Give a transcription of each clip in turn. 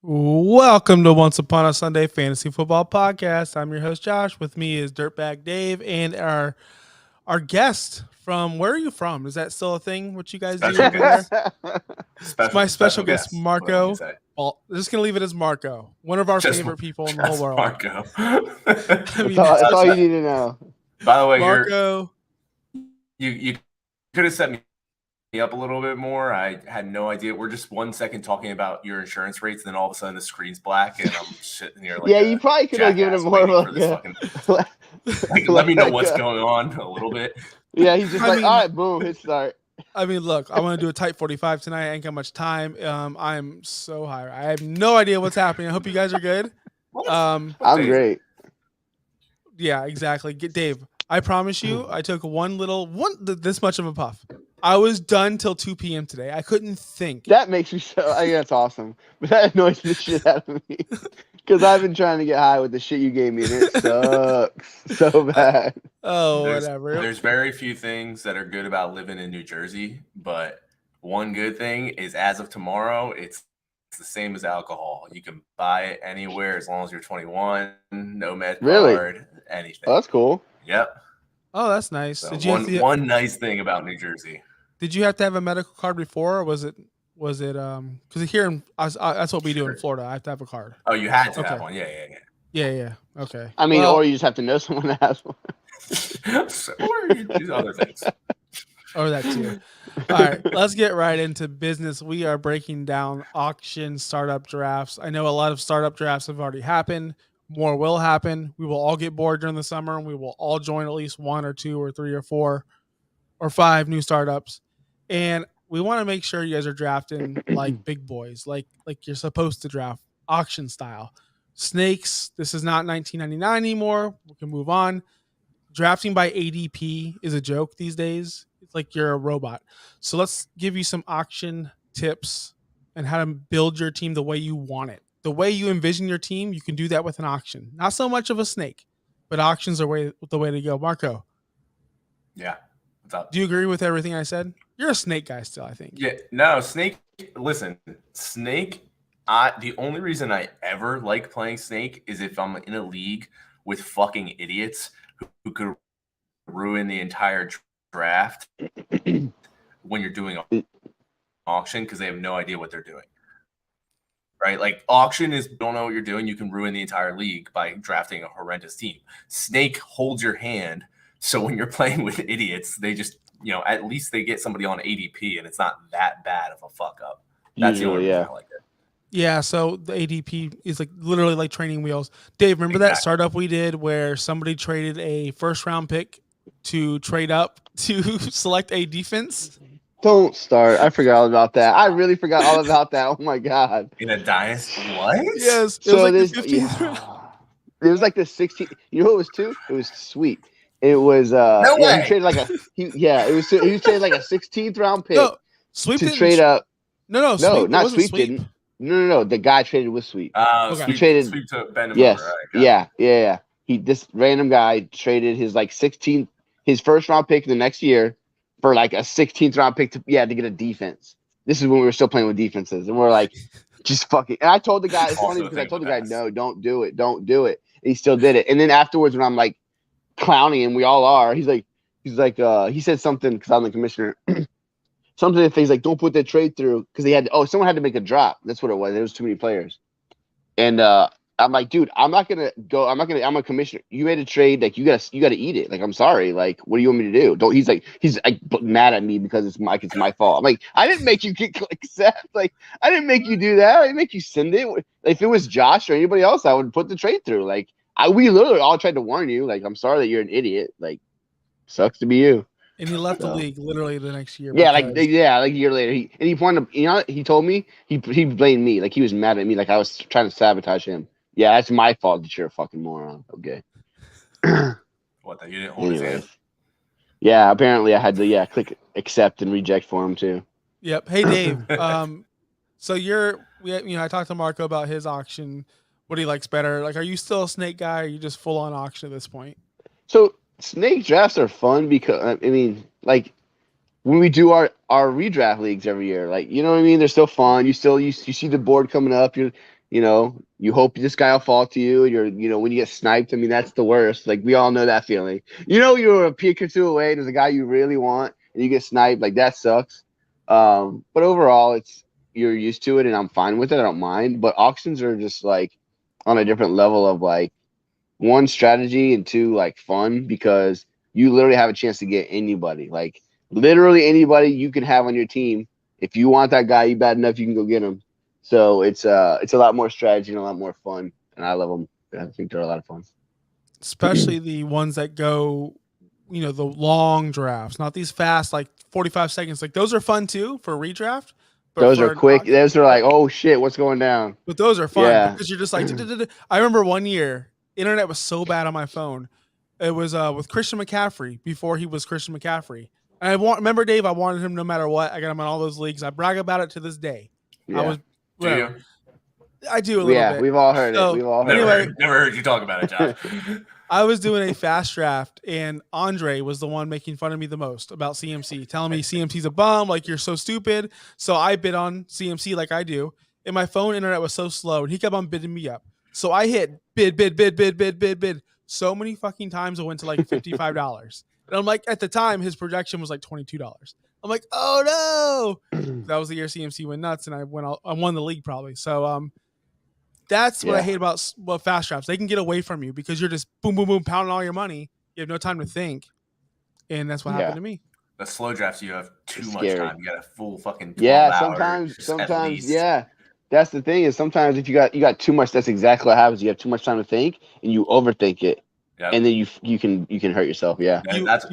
Welcome to Once Upon a Sunday Fantasy Football Podcast. I'm your host Josh. With me is Dirtbag Dave and our guest from where are you from? Is that still a thing? What you guys do Special over there? guest. It's my special Special guest guest. What let me Marco. say. Well, I'm just gonna leave it as Marco, one of our Just, favorite people in the whole just world. Marco. I mean, That's all you need to know. By the way, Marco. you could have set me up a little bit more. I had no idea. We're just 1 second talking about your insurance rates, and then all of a sudden the screen's black, and I'm sitting here like Yeah, you probably could have given him more of for this a fucking. Let me know what's going on a little bit. Yeah, he's just I like, mean- all right, boom, hit start. I mean, look, I want to do a tight 45 tonight. I ain't got much time. I'm so high. I have no idea what's happening. I hope you guys are good. I'm great. Yeah, exactly. Dave, I promise you, I took this much of a puff. I was done till 2 p.m. today. I couldn't think. That makes me so. I think that's awesome, but that annoys the shit out of me because I've been trying to get high with the shit you gave me, and it sucks so bad. Oh, There's- whatever. There's very few things that are good about living in New Jersey, but one good thing is as of tomorrow, it's the same as alcohol. You can buy it anywhere as long as you're 21, no med Really? card, anything. Oh, that's cool. Yep. Oh, that's nice. So Did you have to, one nice thing about New Jersey. did you have to have a medical card before, or was it because here that's what we do in Sure. Florida. I have to have a card. Oh, you had to Okay. have one. Yeah. Yeah. Okay. I mean, Well, or you just have to know someone that has one. So, or you do other things. or that too. All right, let's get right into business. We are breaking down auction startup drafts. I know a lot of startup drafts have already happened. More will happen. We will all get bored during the summer, and we will all join at least 1 or 2 or 3 or 4 or 5 new startups. And we want to make sure you guys are drafting like big boys, like you're supposed to draft, auction style. Snakes. This is not 1999 anymore. We can move on. Drafting by ADP is a joke these days. It's like you're a robot. So let's give you some auction tips and how to build your team the way you want it. The way you envision your team, you can do that with an auction. Not so much of a snake, but auctions are the way to go. Marco, Yeah. What's up? do you agree with everything I said? You're a snake guy still, I think. Yeah. No, Snake. Listen, Snake. The only reason I ever like playing Snake is if I'm in a league with fucking idiots who could ruin the entire draft when you're doing auction because they have no idea what they're doing. Right? Like auction is don't know what you're doing. You can ruin the entire league by drafting a horrendous team. Snake holds your hand. So when you're playing with idiots, they just, at least they get somebody on ADP and it's not that bad of a fuck up. That's the only Usually, reason yeah. I like it. Yeah, so the ADP is like literally like training wheels. Dave, remember that Exactly. startup we did where somebody traded a first round pick to trade up to select a defense? Don't start. I forgot all about that. I really forgot all about that. Oh my god. In a dynasty, what? Yes. It So was like this, the 15th round. it was like the 16th. You know what it was too? It was sweet. It was No yeah, way. he traded like he traded like a 16th round pick No, Sweep to didn't trade up. No, No, Sweep, not it wasn't Sweep didn't. No. The guy traded with Sweep. Okay. Sweep, He traded- Sweep to bend him Yes. over. Right, got it. Yeah. This random guy traded his like 16th, his first round pick the next year for like a 16th round pick to get a defense. This is when we were still playing with defenses, and we're like, just fucking. And I told the guy, it's Also funny a because I thing told the with guy, us. no, don't do it. And he still did it. And then afterwards, when I'm like clowning him, we all are. He's like, he said something because I'm the commissioner. Something that he's like, don't put that trade through because someone had to make a drop. That's what it was. There was too many players. And I'm like, dude, I'm not gonna go. I'm a commissioner. You made a trade, like you gotta eat it. Like, I'm sorry. Like, what do you want me to do? Don't. He's like mad at me because it's my fault. I'm like, I didn't make you accept. Like, I didn't make you do that. I didn't make you send it. If it was Josh or anybody else, I would put the trade through. Like, we literally all tried to warn you. Like, I'm sorry that you're an idiot. Like, sucks to be you. And he left the So. league literally the next year. Yeah, like because- a year later, he wanted to, he told me he blamed me, like he was mad at me, like I was trying to sabotage him. Yeah, that's my fault that you're a fucking moron. Okay. What, that you didn't hold his hand? Anyways, yeah, apparently I had to click accept and reject for him too. Yep. Hey Dave. So I talked to Marco about his auction. What he likes better. Like, are you still a snake guy? Or are you just full on auction at this point? So snake drafts are fun because I mean, like when we do our redraft leagues every year, like you know what I mean, they're still fun. You see the board coming up. you hope this guy will fall to you. When you get sniped, I mean, that's the worst. Like, we all know that feeling. You're a peek or two away. There's a guy you really want, and you get sniped. Like, that sucks. But overall, you're used to it, and I'm fine with it. I don't mind. But auctions are just like on a different level of like, one, strategy, and two, like, fun, because you literally have a chance to get anybody. Like, literally anybody you can have on your team. If you want that guy, you bad enough, you can go get him. So it's a lot more strategy and a lot more fun, and I love them. I think they're a lot of fun. Especially the ones that go, the long drafts, not these fast, like 45 seconds. Like, those are fun too for redraft. But Those for are an quick. auction- Those are like, oh shit, what's going down? But those are fun Yeah. because you're just like, I remember one year, internet was so bad on my phone. It was with Christian McCaffrey before he was Christian McCaffrey. And remember, Dave, I wanted him no matter what. I got him in all those leagues. I brag about it to this day. I Yeah. was, Do you? I do a little bit. We've all heard So, it. We've all heard anyway, it. Never heard you talk about it, Josh. I was doing a fast draft, and Andre was the one making fun of me the most about CMC, telling me CMC's a bum, like, you're so stupid. So I bid on CMC like I do, and my phone internet was so slow, and he kept on bidding me up. So I hit bid so many fucking times. I went to like $55, and I'm like, at the time his projection was like $22. I'm like, oh no, that was the year CMC went nuts, and I won the league probably. So that's what I hate about fast drafts. They can get away from you because you're just boom, boom, boom, pounding all your money. You have no time to think, and that's what happened to me. The slow drafts, you have too much scary. time. You got a full fucking 12 hours, sometimes, yeah. That's the thing, is sometimes if you got too much, that's exactly what happens. You have too much time to think, and you overthink it. Yep. And then you can hurt yourself. Yeah,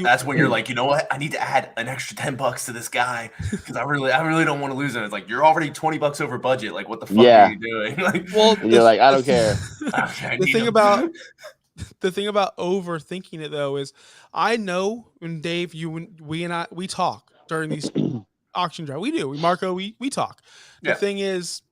that's when you're like, you know what? I need to add an extra $10 to this guy because I really don't want to lose him. It's like, you're already $20 over budget. Like, what the fuck are you doing? Like, and you're like, I don't care. The thing about overthinking it though is, I know when Dave, we talk during these auction drive. We do. Marco, we talk. The thing is,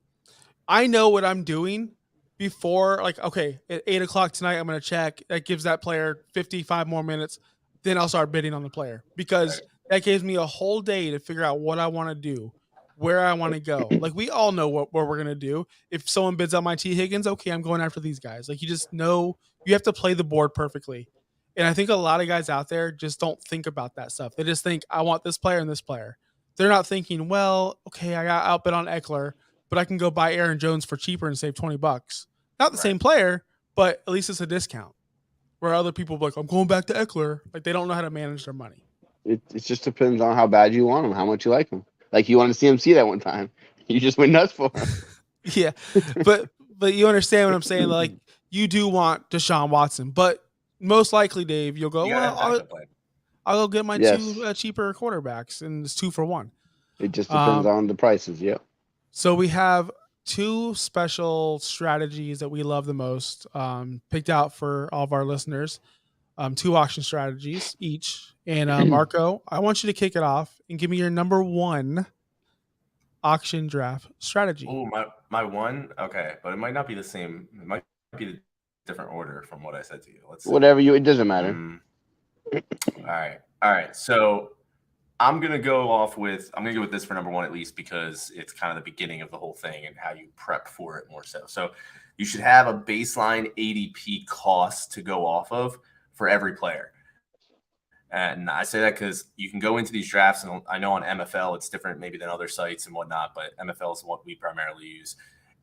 I know what I'm doing before, like, okay, at 8:00 tonight, I'm going to check. That gives that player 55 more minutes. Then I'll start bidding on the player, because that gives me a whole day to figure out what I want to do, where I want to go. Like, we all know what we're going to do. If someone bids on my T. Higgins, okay, I'm going after these guys. Like, you just know you have to play the board perfectly. And I think a lot of guys out there just don't think about that stuff. They just think, I want this player and this player. They're not thinking, well, okay, I got outbid on Eckler, but I can go buy Aaron Jones for cheaper and save $20. Not the same player, but at least it's a discount. Where other people are like, I'm going back to Eckler. Like, they don't know how to manage their money. It just depends on how bad you want him, how much you like him. Like, you wanted to see him see that one time. You just went nuts for him. Yeah. But you understand what I'm saying? Like, you do want Deshaun Watson, but most likely, Dave, you'll go, I'll go get my two cheaper quarterbacks, and it's 2 for 1. It just depends on the prices. Yep. So we have 2 special strategies that we love the most, picked out for all of our listeners. 2 auction strategies each. And Marco, I want you to kick it off and give me your number 1 auction draft strategy. Oh, my one? Okay, but it might not be the same. It might be a different order from what I said to you. Let's see. It doesn't matter. All right. So I'm gonna go with this for number 1 at least, because it's kind of the beginning of the whole thing and how you prep for it more so. So you should have a baseline ADP cost to go off of for every player. And I say that because you can go into these drafts, and I know on MFL it's different maybe than other sites and whatnot, but MFL is what we primarily use.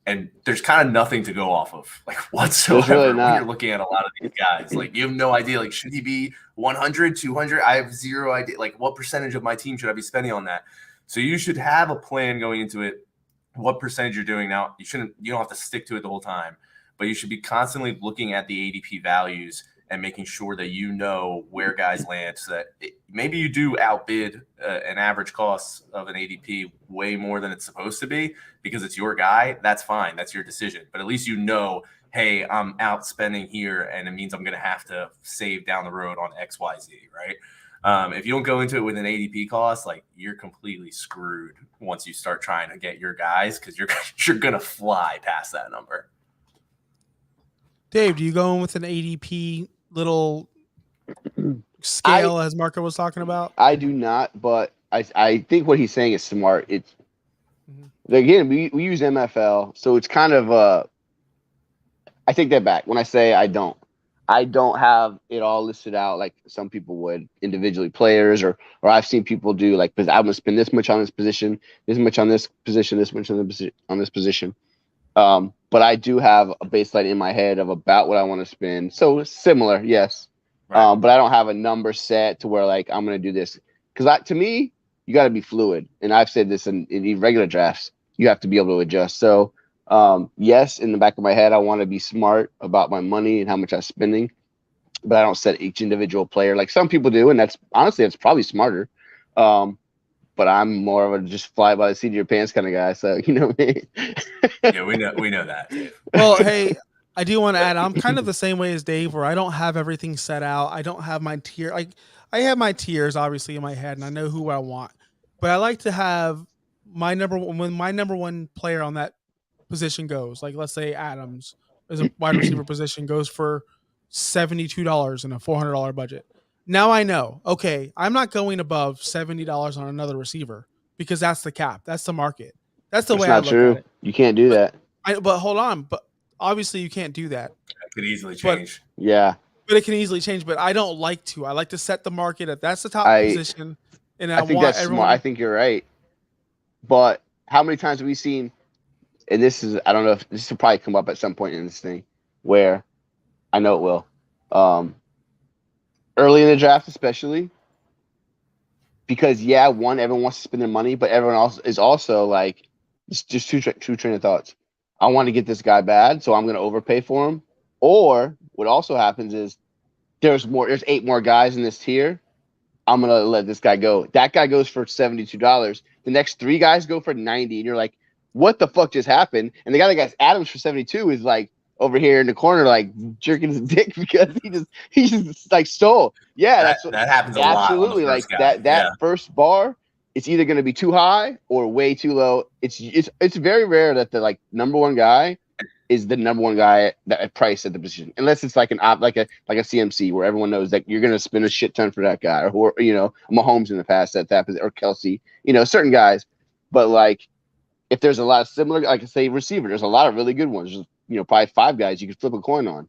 And there's kind of nothing to go off of, like, whatsoever, really, when you're looking at a lot of these guys. Like, you have no idea, like, should he be 100, 200? I have zero idea. Like, what percentage of my team should I be spending on that? So you should have a plan going into it, what percentage you're doing. Now, you don't have to stick to it the whole time, but you should be constantly looking at the ADP values and making sure that you know where guys land, so that maybe you do outbid an average cost of an ADP way more than it's supposed to be because it's your guy. That's fine. That's your decision. But at least you know, hey, I'm outspending here, and it means I'm going to have to save down the road on X, Y, Z, right? If you don't go into it with an ADP cost, like, you're completely screwed once you start trying to get your guys, because you're going to fly past that number. Dave, do you go in with an ADP little scale as Marco was talking about? I do not, but I think what he's saying is smart. It's again, we use MFL, so it's kind of I take that back. When I say I don't have it all listed out like some people would individually, players or I've seen people do like, because I'm gonna spend this much on this position, this much on this position, this much on this position. But I do have a baseline in my head of about what I want to spend. So similar, yes. Right. But I don't have a number set to where like I'm gonna do this, because to me you got to be fluid, and I've said this in regular drafts. You have to be able to adjust. So yes, in the back of my head, I want to be smart about my money and how much I'm spending, but I don't set each individual player like some people do, and that's honestly that's probably smarter. But I'm more of a just fly by the seat of your pants kind of guy. So you know what I mean? Yeah, we know that, Dave. Well, hey, I do want to add, I'm kind of the same way as Dave, where I don't have everything set out. I don't have my tier. Like I have my tiers obviously in my head, and I know who I want. But I like to have my number one when my number one player on that position goes. Like let's say Adams as a wide receiver position goes for $72 in a $400 budget. Now I know, okay, I'm not going above $70 on another receiver because that's the cap. That's the market. That's the That's way I not look at true. it. You can't do But that. but hold on, but obviously you can't do that. That could easily But change. Yeah, but it can easily change. But I don't like to. I like to set the market at that's the top I position, and I I think want that's smart. I everyone. think you're right. But how many times have we seen? And this is, I don't know if this will probably come up at some point in this thing, where I know it will. Early in the draft, especially, because yeah, one, everyone wants to spend their money, but everyone else is also like, it's just two train of thoughts. I want to get this guy bad, so I'm going to overpay for him. Or what also happens is there's 8 more guys in this tier. I'm gonna let this guy go. That guy goes for $72. The next 3 guys go for 90, and you're like, what the fuck just happened? And the guy that got Adams for 72 is like over here in the corner, like jerking his dick because he just like stole. Yeah, that's what, That happens a lot on the absolutely, like first guy. that Yeah. first bar. It's either going to be too high or way too low. It's very rare that the like number one guy is the number one guy that price at the position, unless it's like an op, like a CMC where everyone knows that you're going to spend a shit ton for that guy, or Mahomes in the past at that position, or Kelsey, certain guys. But like if there's a lot of similar, like I say, receiver, there's a lot of really good ones. There's, probably 5 guys you could flip a coin on.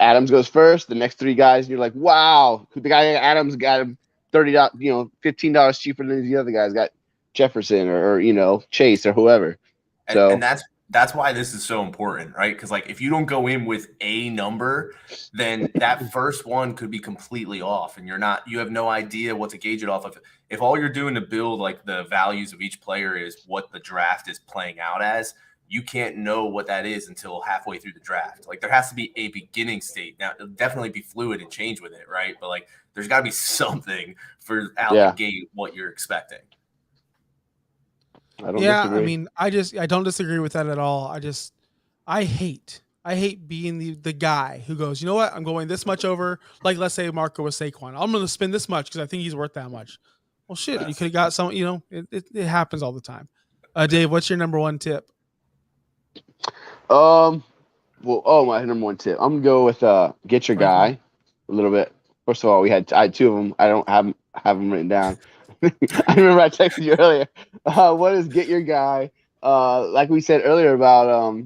Adams goes first. The next 3 guys, you're like, wow, the guy Adams got him $30, $15 cheaper than the other guys. Got Jefferson or Chase or whoever. So And that's why this is so important, right? Because like if you don't go in with a number, then that first one could be completely off, and you have no idea what to gauge it off of. If all you're doing to build like the values of each player is what the draft is playing out as, you can't know what that is until halfway through the draft. Like there has to be a beginning state. Now it'll definitely be fluid and change with it, right? But like there's got to be something for out the gate what you're expecting. I don't Yeah, I disagree. mean, I don't disagree with that at all. I hate being the guy who goes, you know what, I'm going this much over. Like let's say Marco was Saquon, I'm going to spend this much because I think he's worth that much. Well, shit, you Yes. could have got some. It happens all the time. Dave, what's your number one tip? Well, my number one tip. I'm gonna go with get your guy a little bit. First of all, I had 2 of them. I don't have them written down. I remember I texted you earlier. What is get your guy? Like we said earlier about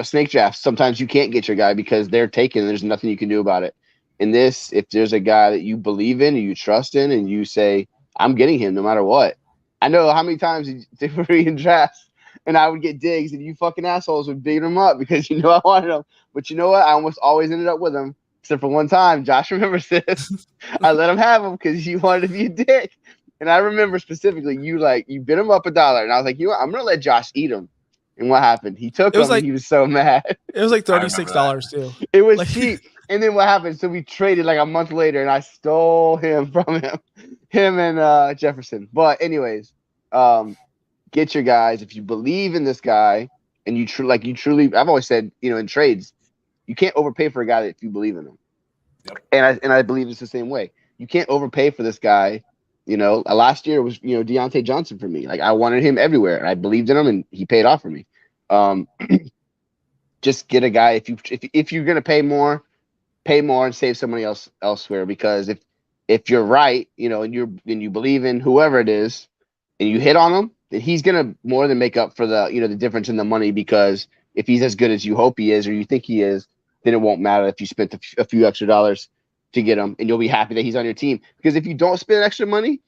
snake drafts. Sometimes you can't get your guy because they're taken. And there's nothing you can do about it. In this, if there's a guy that you believe in and you trust in, and you say, "I'm getting him no matter what." I know how many times they were in drafts, and I would get digs, and you fucking assholes would dig them up because I wanted them. But you know what? I almost always ended up with them, except for one time. Josh remembers this. I let him have them because you wanted to be a dick. And I remember specifically, you bid him up $1, and I was like, I'm gonna let Josh eat them. And what happened? He took It was them. like and he was so mad. it was like I remember $36 too. It was Like- cheap. And then what happened? So we traded like a month later, and I stole him from him and Jefferson. But anyways, get your guys. If you believe in this guy, and you truly, I've always said, in trades, you can't overpay for a guy if you believe in him. Yep. And I believe it's the same way. You can't overpay for this guy. Last year was Deontay Johnson for me. Like I wanted him everywhere, and I believed in him, and he paid off for me. Just get a guy if you're gonna pay more and save somebody else elsewhere. Because if you're right, and you believe in whoever it is, and you hit on him, then he's gonna more than make up for the the difference in the money. Because if he's as good as you hope he is or you think he is, then it won't matter if you spent a few extra dollars to get him, and you'll be happy that he's on your team. Because if you don't spend extra money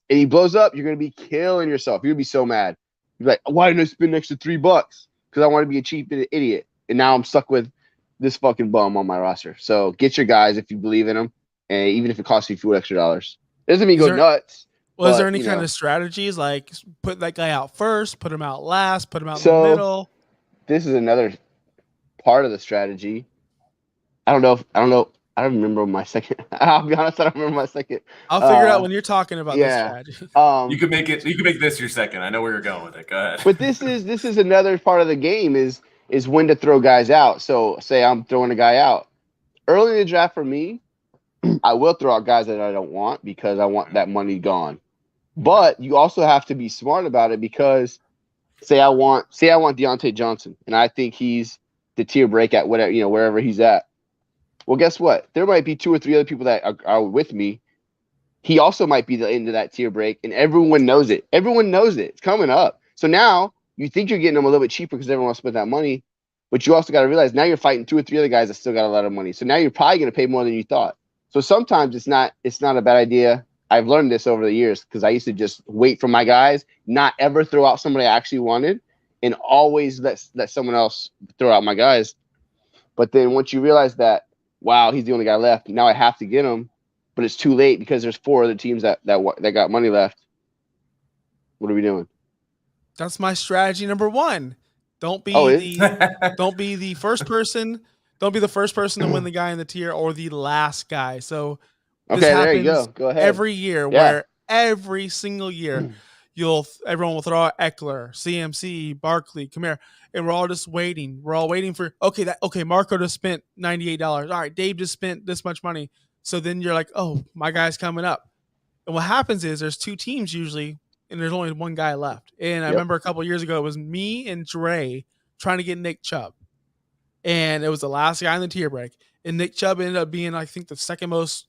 and he blows up, you're gonna be killing yourself. You're gonna be so mad. You're like, why didn't I spend an extra $3? Because I want to be a cheap idiot, and now I'm stuck with this fucking bum on my roster. So get your guys if you believe in them, and even if it costs you a few extra dollars, it doesn't mean go nuts. Was there any kind of strategies like put that guy out first, put him out last, put him out in the middle? This is another part of the strategy. I don't remember my second. I'll be honest, I don't remember my second. I'll figure it out when you're talking about this strategy. You could make this your second. I know where you're going with it. Go ahead. But this is another part of the game is when to throw guys out. So say I'm throwing a guy out early in the draft. For me, I will throw out guys that I don't want because I want that money gone. But you also have to be smart about it because say I want Deontay Johnson and I think he's the tier break at whatever, wherever he's at. Well, guess what? There might be 2 or 3 other people that are with me. He also might be into that tier break, and everyone knows it. Everyone knows it. It's coming up. So now you think you're getting them a little bit cheaper because everyone wants to spend that money, but you also got to realize now you're fighting 2 or 3 other guys that still got a lot of money. So now you're probably going to pay more than you thought. So sometimes it's not a bad idea. I've learned this over the years because I used to just wait for my guys, not ever throw out somebody I actually wanted, and always let someone else throw out my guys. But then once you realize that, wow, he's the only guy left, now I have to get him, but it's too late because there's 4 other teams that got money left. What are we doing? That's my strategy number 1. Don't be the first person. Don't be the first person to win the guy in the tier or the last guy. So this there you go. Go ahead. Every year, where every single year everyone will throw out Eckler, CMC, Barkley, Kamara, and we're all just waiting. We're all waiting for Marco just spent $98. All right, Dave just spent this much money. So then you're like, oh, my guy's coming up. And what happens is there's 2 teams usually, and there's only 1 guy left. And I remember a couple of years ago, it was me and Dre trying to get Nick Chubb. And it was the last guy in the tier break. And Nick Chubb ended up being, I think, the second most,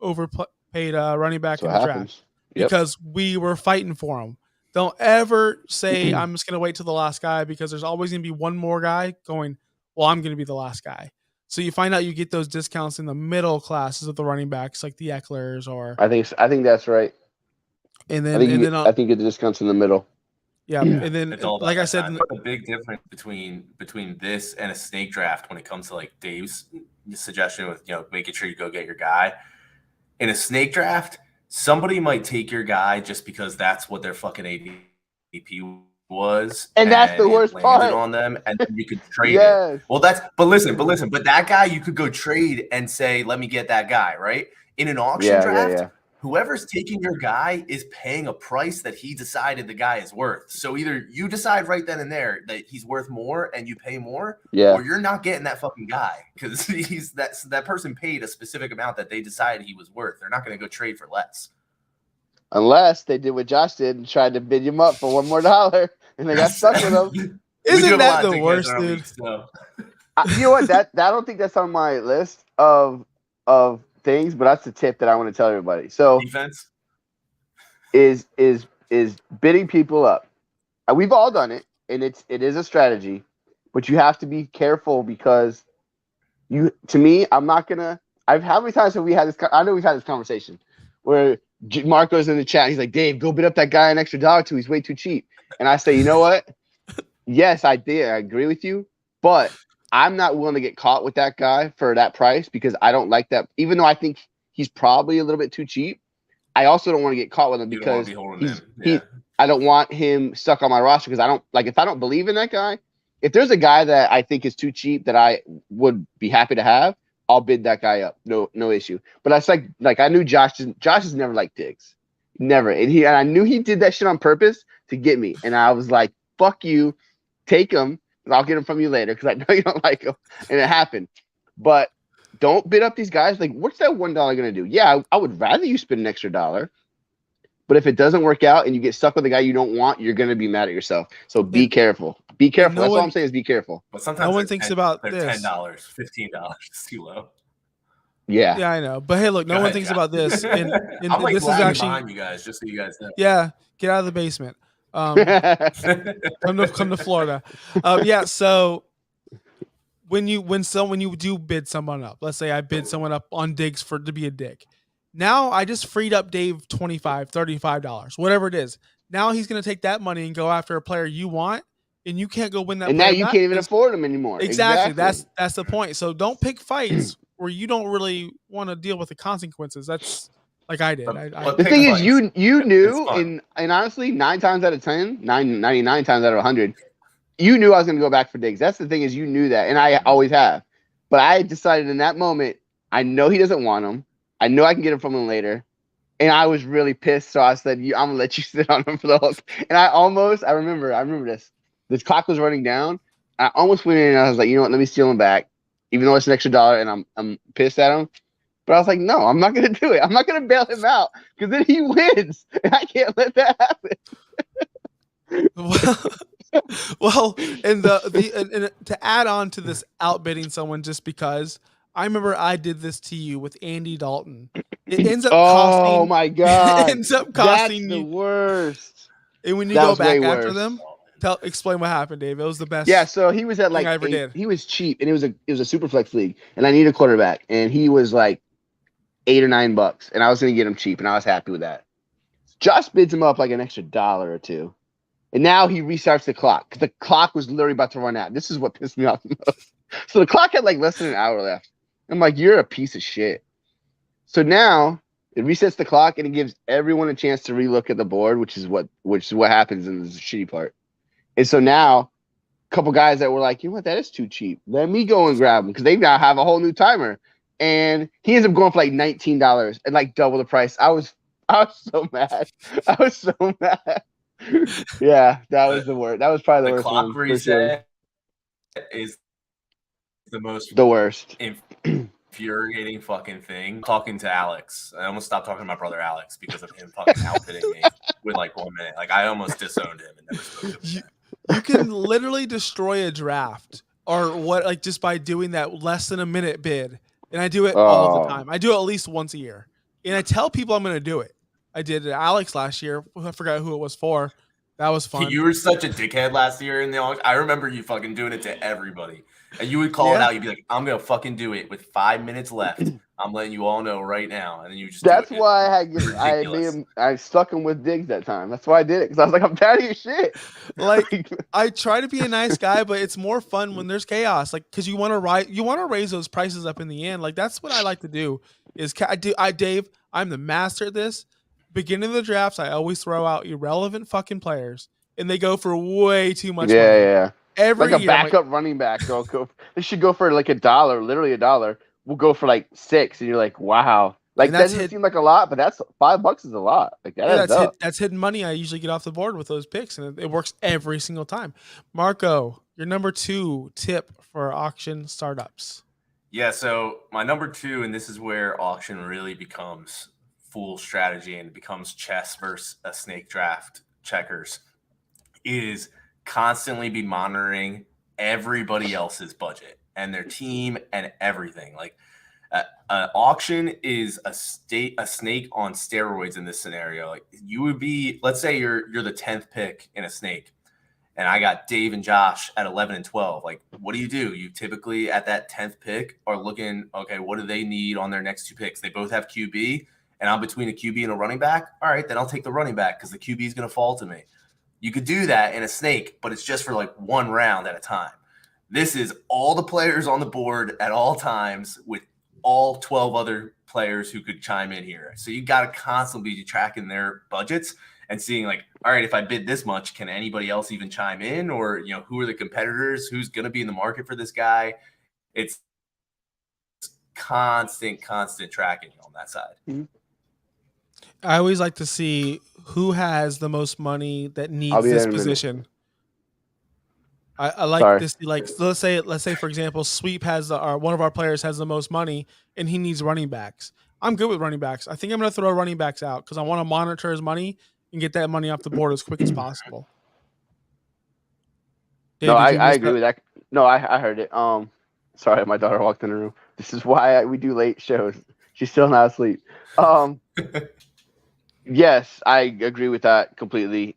overpaid running back in the draft. Because we were fighting for him. Don't ever say, I'm just going to wait till the last guy, because there's always going to be one more guy going, well, I'm going to be the last guy. So you find out you get those discounts in the middle classes of the running backs, like the Ecklers or. I think that's right. And then I think you get the discounts in the middle. Yeah, and then like I said, the big difference between this and a snake draft when it comes to like Dave's suggestion with making sure you go get your guy in a snake draft. Somebody might take your guy just because that's what their fucking ADP was, and that's the worst part on them, and then you could trade it. Well, but listen, but that guy you could go trade and say, let me get that guy, right? In an auction draft, whoever's taking your guy is paying a price that he decided the guy is worth. So either you decide right then and there that he's worth more and you pay more, or you're not getting that fucking guy because that person paid a specific amount that they decided he was worth. They're not going to go trade for less. Unless they did what Josh did and tried to bid him up for $1 more and they got stuck with him. Isn't that the worst, dude? You know what? I don't think that's on my list of things, but that's the tip that I want to tell everybody. So defense is bidding people up. We've all done it, and it is a strategy, but you have to be careful because how many times have we had this? I know we've had this conversation where Marco's in the chat. He's like, Dave, go bid up that guy an extra $1 too. He's way too cheap. And I say, you know what? Yes, I did. I agree with you, but I'm not willing to get caught with that guy for that price because I don't like that. Even though I think he's probably a little bit too cheap, I also don't want to get caught with him because I don't want him stuck on my roster because I don't like if I don't believe in that guy. If there's a guy that I think is too cheap that I would be happy to have, I'll bid that guy up. No issue. But that's like I knew Josh has never liked Diggs. Never. And I knew he did that shit on purpose to get me. And I was like, fuck you. Take him. I'll get him from you later because I know you don't like him. And it happened. But don't bid up these guys. Like, what's that $1 going to do? Yeah, I would rather you spend an extra $1. But if it doesn't work out and you get stuck with a guy you don't want, you're going to be mad at yourself. So be careful. Be careful. That's all I'm saying is be careful. But sometimes no one thinks about this. $10, $15. It's too low. Yeah. Yeah, I know. But hey, look, no one thinks about this. And I'm like this is actually behind you guys, just so you guys know. Yeah, get out of the basement. Come to Florida. So when you do bid someone up, let's say I bid someone up on Diggs to be a dick. Now I just freed up Dave $25, $35, whatever it is. Now he's going to take that money and go after a player you want, and you can't go win that And now player you back can't even 'cause- afford him anymore. Exactly. That's the point. So don't pick fights where you don't really want to deal with the consequences. That's like I did. But The pick thing is, fights. you It's knew, fun. and honestly, 9 times out of 10, 99 times out of 100, you knew I was going to go back for Diggs. That's the thing is, you knew that, and I always have. But I decided in that moment, I know he doesn't want him. I know I can get him from him later. And I was really pissed, so I said, "I'm gonna let you sit on him for the whole." And I remember this. This clock was running down. I almost went in and I was like, you know what? Let me steal him back, even though it's an extra $1, and I'm pissed at him. But I was like, no, I'm not gonna do it. I'm not gonna bail him out because then he wins, and I can't let that happen. Well, and to add on to this outbidding someone just because I remember I did this to you with Andy Dalton. It ends up costing. Oh my god, It ends up that's costing the you. worst. And when you That go was way back after worse. them, explain what happened, Dave. It was the best. Yeah, so he was at thing like I ever 8. did. He was cheap, and it was a super flex league, and I needed a quarterback, and he was like $8 or $9, and I was gonna get him cheap, and I was happy with that. Josh bids him up like an extra $1 or $2, and now he restarts the clock because the clock was literally about to run out. This is what pissed me off the most. So the clock had like less than an hour left. I'm like, you're a piece of shit. So now it resets the clock and it gives everyone a chance to relook at the board, which is what happens in the shitty part. And so now a couple guys that were like, you know what, that is too cheap. Let me go and grab them because they now have a whole new timer. And he ends up going for like $19 and like double the price. I was so mad. I was so mad. Yeah, that was the worst. That was probably the worst clock one reset for sure. is the most The worst. infuriating fucking thing. Talking to Alex, I almost stopped talking to my brother Alex because of him fucking outbidding me with like 1 minute. Like I almost disowned him and never spoke to him. You can literally destroy a draft or what, like just by doing that less than a minute bid. And I do it all the time. I do it at least once a year. And I tell people I'm going to do it. I did it Alex last year. I forgot who it was for. That was fun. You were such a dickhead last year in the auction. I remember you fucking doing it to everybody. And you would call it out. You'd be like, I'm going to fucking do it with 5 minutes left. I'm letting you all know right now. And then you just That's do it. why I stuck him with Diggs that time. That's why I did it. Because I was like, I'm tired of your shit. Like I try to be a nice guy, but it's more fun when there's chaos. Like because you want to raise those prices up in the end. Like that's what I like to do. Dave, I'm the master at this. Beginning of the drafts, I always throw out irrelevant fucking players, and they go for way too much money. Yeah. Every like a year, backup running back. They should go for like $1, literally $1. We'll go for like 6, and you're like, wow. Like that doesn't seem like a lot, but that's $5 is a lot. Like that adds up. That's hidden money I usually get off the board with those picks, and it works every single time. Marco, your number 2 tip for auction startups. Yeah, so my number 2, and this is where auction really becomes full strategy and becomes chess versus a snake draft checkers, is constantly be monitoring everybody else's budget and their team and everything. Like an auction is a snake on steroids in this scenario. Like you would be, let's say you're the 10th pick in a snake, and I got Dave and Josh at 11 and 12. Like, what do? You typically at that 10th pick are looking, okay, what do they need on their next 2 picks? They both have QB, and I'm between a QB and a running back. All right, then I'll take the running back because the QB is going to fall to me. You could do that in a snake, but it's just for like 1 round at a time. This is all the players on the board at all times with all 12 other players who could chime in here. So you got to constantly be tracking their budgets and seeing like, all right, if I bid this much, can anybody else even chime in? Or, who are the competitors? Who's going to be in the market for this guy? It's constant tracking on that side. Mm-hmm. I always like to see who has the most money that needs this position. I like to see, like, so let's say for example, Sweep has one of our players has the most money and he needs running backs. I'm good with running backs. I think I'm going to throw running backs out because I want to monitor his money and get that money off the board as quick as possible. Dave, I agree with that. No, I heard it. Sorry, my daughter walked in the room. This is why we do late shows. She's still not asleep. Yes, I agree with that completely.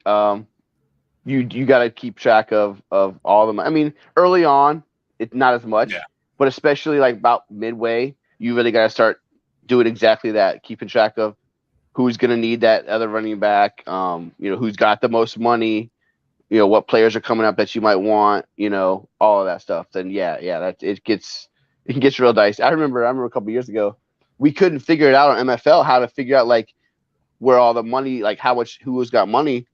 You got to keep track of all of them. I mean, early on, it's not as much. Yeah. But especially like about midway, you really got to start doing exactly that, keeping track of who's going to need that other running back. Who's got the most money. What players are coming up that you might want. All of that stuff. Then that it gets real dicey. I remember a couple of years ago, we couldn't figure it out on MFL how to figure out like where all the money, like who's got money.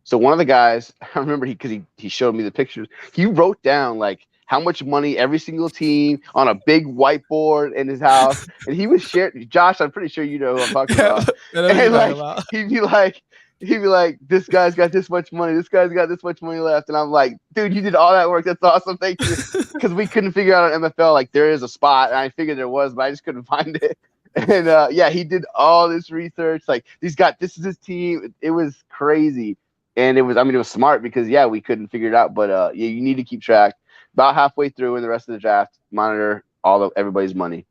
So one of the guys, I remember because he showed me the pictures. He wrote down like how much money every single team on a big whiteboard in his house, and he was sharing. Josh, I'm pretty sure you know who I'm talking about. And like he'd be like, this guy's got this much money. This guy's got this much money left, and I'm like, dude, you did all that work. That's awesome. Thank you. Because we couldn't figure out on MFL like there is a spot, and I figured there was, but I just couldn't find it. And he did all this research. Like this is his team. It was crazy. And it was smart because we couldn't figure it out. But you need to keep track. About halfway through in the rest of the draft, monitor everybody's money.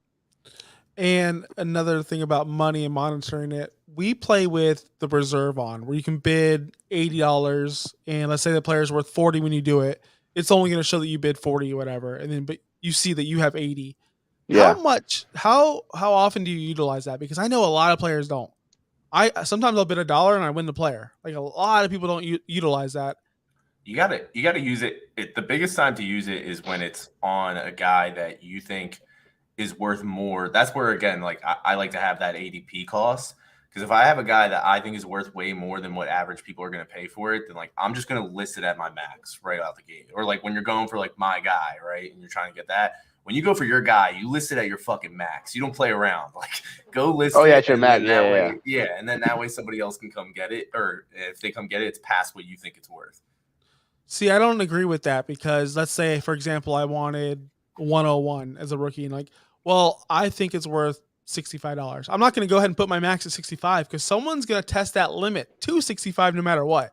And another thing about money and monitoring it, we play with the reserve on, where you can bid $80, and let's say the player's worth 40 when you do it. It's only going to show that you bid 40 or whatever, and then but you see that you have 80. Yeah. How often do you utilize that? Because I know a lot of players don't. Sometimes I'll bid $1 and I win the player. Like a lot of people don't utilize that. You gotta use it. The biggest time to use it is when it's on a guy that you think is worth more. That's where again, like I like to have that ADP cost, because if I have a guy that I think is worth way more than what average people are going to pay for it, then like I'm just going to list it at my max right out the gate. Or like when you're going for like my guy, right, and you're trying to get that. When you go for your guy, you list it at your fucking max. You don't play around. Like go list it. Oh yeah, it's your max. Yeah, and then that way somebody else can come get it, or if they come get it, it's past what you think it's worth. See, I don't agree with that, because let's say, for example, I wanted 101 as a rookie, and like, well, I think it's worth $65. I'm not going to go ahead and put my max at 65 because someone's going to test that limit to 65 no matter what.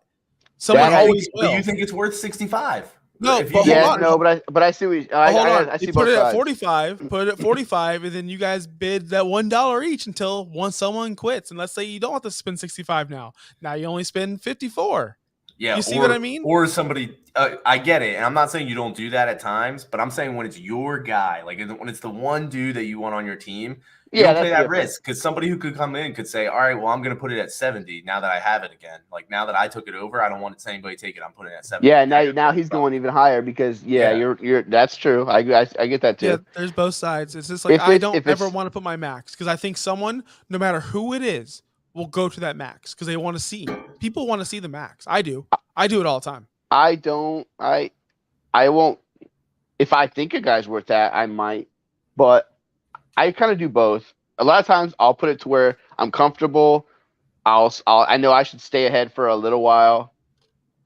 Someone always will. But you think it's worth 65? No, but hold on. No, but I see what I see. You put it at 45. Put it at 45, and then you guys bid that $1 each until once someone quits. And let's say you don't have to spend 65 now. Now you only spend 54. Yeah, you see what I mean? Or somebody, I get it, and I'm not saying you don't do that at times, but I'm saying when it's your guy, like when it's the one dude that you want on your team, you don't play that risk, because somebody who could come in could say, all right, well, I'm going to put it at 70 now that I have it again. Like now that I took it over, I don't want anybody to take it. I'm putting it at 70. Yeah, now he's going even higher because you're that's true. I get that too. Yeah, there's both sides. It's just like I don't ever want to put my max, because I think someone, no matter who it is, will go to that max because they want to see. People want to see the max. I do. I do it all the time. I don't. I won't. If I think a guy's worth that, I might. But I kind of do both. A lot of times, I'll put it to where I'm comfortable. I know I should stay ahead for a little while,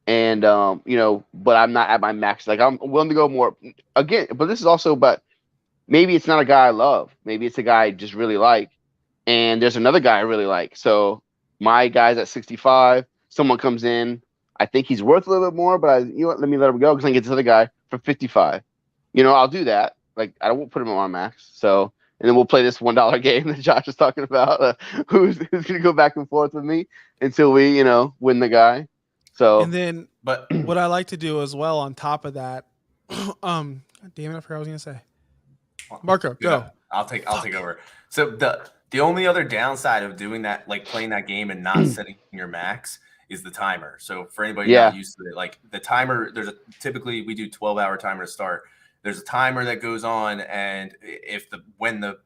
and but I'm not at my max. Like I'm willing to go more again. But this is also, but maybe it's not a guy I love. Maybe it's a guy I just really like. And there's another guy I really like. So my guy's at 65. Someone comes in. I think he's worth a little bit more, but let me let him go because I can get this other guy for 55. I'll do that. Like I won't put him on max. So, and then we'll play this $1 game that Josh is talking about. Who's going to go back and forth with me until we, win the guy. So, and then, but what I like to do as well on top of that, damn it, I forgot what I was going to say. Marco, go. I'll take over. So the only other downside of doing that, like playing that game and not setting your max, is the timer. So for anybody not used to it, like the timer, typically we do 12-hour timer to start. There's a timer that goes on, and when the